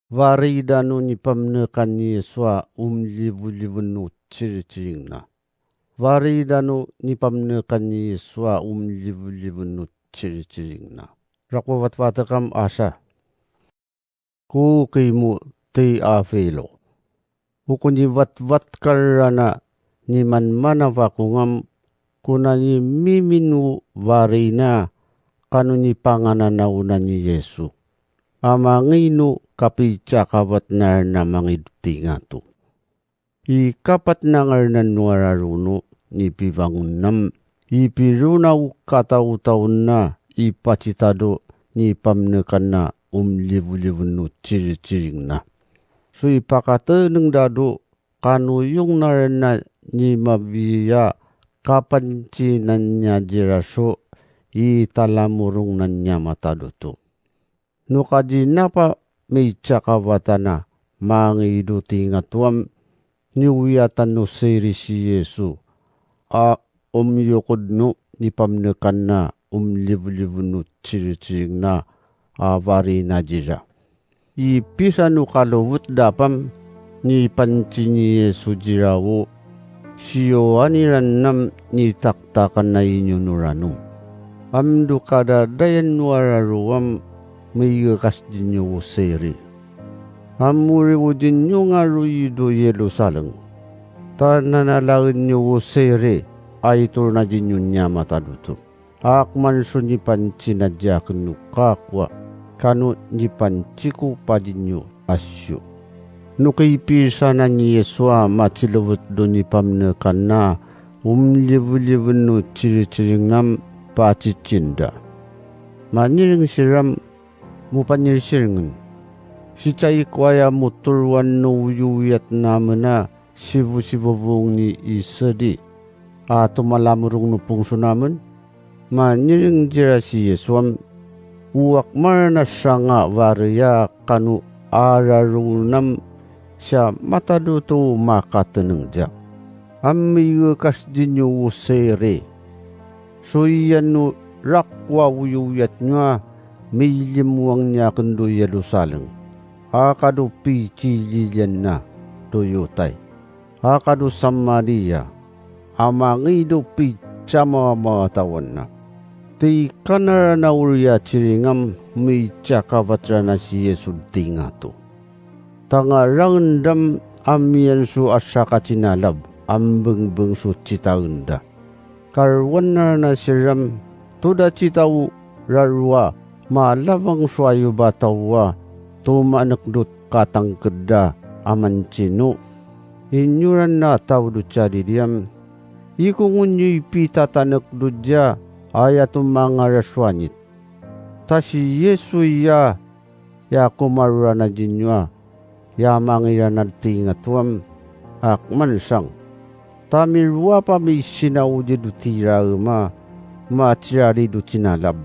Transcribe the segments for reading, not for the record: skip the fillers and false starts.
Varidano ni pamnekan ni Yesua livu-livenu ciri-ciringna. Varidano ni pamnekan ni Yesua livu-livenu ciri-ciringna. Rakwat-watakam asa. Ku kimu ti afelo. Ukuni wat-wat karana ni manmana vakungam kuna ni miminu varina kanu ni pangananauna ni Yesu. Amanginu kapica kapat na mangiduti nga to. Ikapat na nga nuararuno ni pivangunam. Ipirunaw kataw-taw na ipacitado ni pamnekan na livu-livu no ciri-ciring na. So ipakatanang dado kanuyong na ni mabiya kapancinan niya jiraso italamurong na niya matado to. No kadina pa may tsakawatana mangiduti nga tuwam niwiyatan no siri si Yesu umyukod no ni pamnekan na livu-livu no ciri-ciring na avari na jira. Ipisa no kalawut dapam ni panci ni Yesu jirawo siyo aniran nam ni taktakan na inyo nuranum. Amdo kada dayan nuararuam may gakas din nyo seri. Amuri wo din nyo nga ruido Yerusalem. Tananalawin nyo seri ay ito na din nyo niya mataduto. Akman so ni panci na diyakin no kakwa. Kano ni panciku pa din nyo asyo. No kay pisa na ni Yesua matilawat do ni pamnekan na livu-livu no ciri-ciring nam pacicinda. Maniring siram mupanirsiringan. Si chay kwaya muturwan no uyuyat naman na sivu-sivavong ni isadi. Ato malamurong no pungso naman. Maniring jira si Yesuam. Uwak marana siya nga variya kanu ararunam siya mataduto makatanang jak. Amigakas din yung usere. So iyan no rakwa uyuyat nga may limuang niya kundo Yerusalem. Akado pichi lilian na doyotay. Akado Samaria. Amangido picha mga tawan na. Ti kanara na uriya ciringam may tsakavatra na si Yesu tinga to. Tanga rangdam amiyan su asa kacinalab ambeng-beng su citaunda. Karwana na siram tuda citaw rarwa malabang suayo batawa tumanakdut katang keda aman cino. Inyuran na tawdo caridiyam. Ikungunyoy pitatanak dudya ayatum mga raswanit. Ta si Yesu ya kumarura na jinwa ya mangira na tingatuam akman sang. Tamirwa pa may sinawdi do tira matirari do cinalab.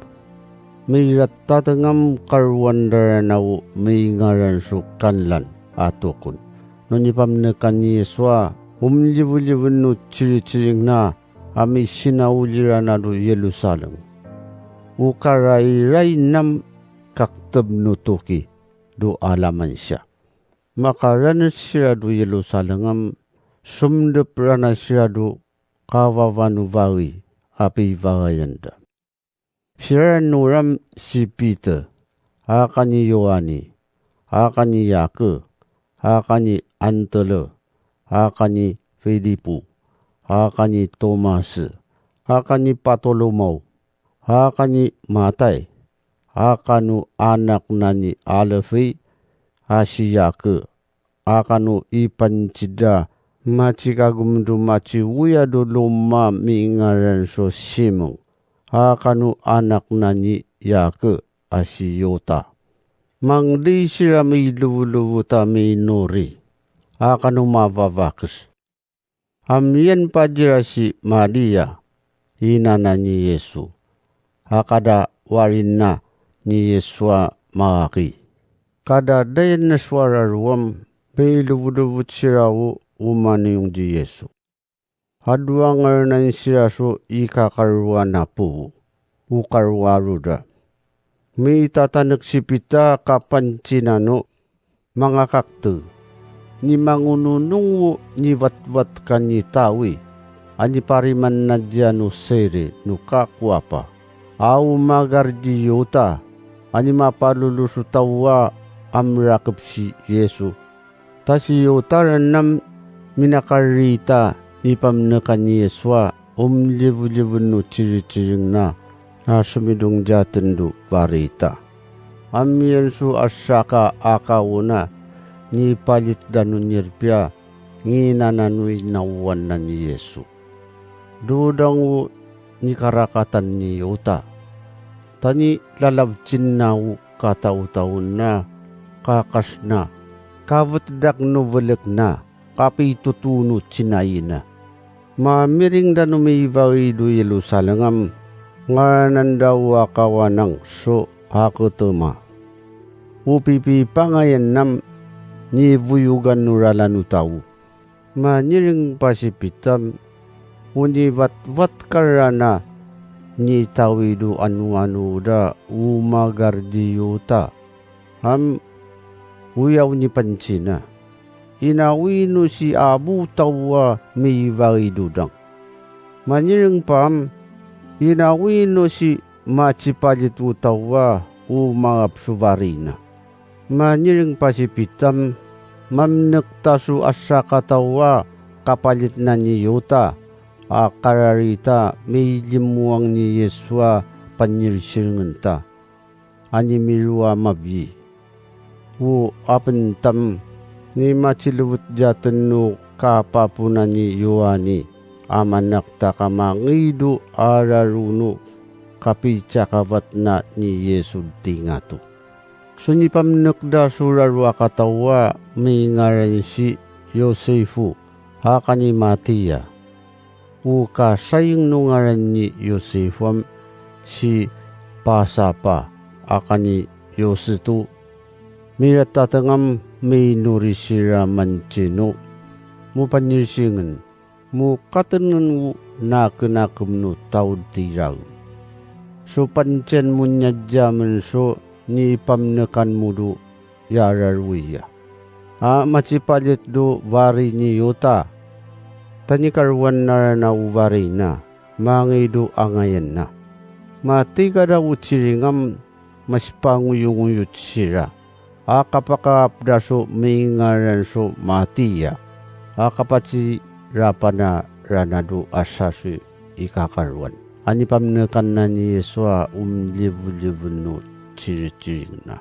May ratatangam karwandara na may ngaran su kanlan atukon. Noni pamnekan ni Yesua livu-livu no ciri-ciring na ami sinawulira na do Yerusalem. Ukaray-ray nam kaktab no toki do alaman siya. Makaranas siya do Yerusalem sumdep rana siya do kavavanuvali api varayanda. Siya nuram si Peter, akani Yohani, akani Yake, akani Antele, akani Filipu, akani Thomas, akani Bartolomeo, akani Matay, akanu anak nani Alfi, asiyake, akanu ipancida, macikagumdu maciwuya do luma mingaran so Simon, akanu anak nani Yake, asiyota. Mangdi sila may luwu-luwu ta may nori, akanu mavavakas. Amyan pa jira si Maria, inana ni Yesu. Akada warin na ni Yesua makaki. Kada dayan na swara ruwam, may luwu-luwut sirawo umani yung di Yesu. Hadwangar na siraso ikakarwa na po, ukarwa ruda. May tatanak si pita kapancinano, mga kakto, ni mangununungu ni watwat ka ni tawi, ani pariman na dyan no sere no kakwapa, au magardi yota, ani mapalulusu tawa amrakap si Yesu. Ta si yota nam minakarita ni pamnakan ni Yeswa, livu-livu no chiri-chiring na, sumidong jatendu barita. Amiyan su asaka akawuna, ni palit danu nirpya, nginananuy nawan na ni Yesu. Dudang ni karakatan ni Yota. Tani lalabcin na kataw-taon na, kakas na, kavutdak no velek na, kapitutuno cinayin na. Mamiring danu may varido Yerusalem, ngaran daw akawanang so hakutuma. Upipi pangayan nam ni vuyugan nuralan utaw. Maniring pasipitam, uni wat karana ni tawidu anu-anu da umagardiyuta. Uyaw ni pansina. Inawino si abu tawa may varidudang. Maniring pam, inawino si machipalit utawa umangapsuvarina. Maniring pasipitam, mamnektasu asa katawa kapalit na ni Yota, akararita may limuang ni Yeswa panirsiringenta. Ani milwa mabyi. Apentam, ni machiluwut jatan no kapapuna ni Yohani, amanakta kamangidu araruno kapitsakavat na ni Yesu tingatu. So ni pamnakda surarwa katawa may ngaran si Yosefu, haka ni Matiya. Kasayang no ngaran ni Yosefu si Pasapa, haka ni Yosetu. Miratatangam may nurisira mancino, mo panirsingan, mo katanan mo nakanakam no taud tiraw. So pancen mo niya jaman so ni pamnakan mo do yararwiya. Machipalit do vari ni Yota, tanikarwan na vari na, mangay do angayan na. Matika daw utsiringam, mas panguyunguyut sira. Kapakapdaso may ngaran so Matiya, kapatsi rapana ranado asasu ikakarwan. Ani pamnakan na ni Yeswa livu-livu no chiri-chiring na.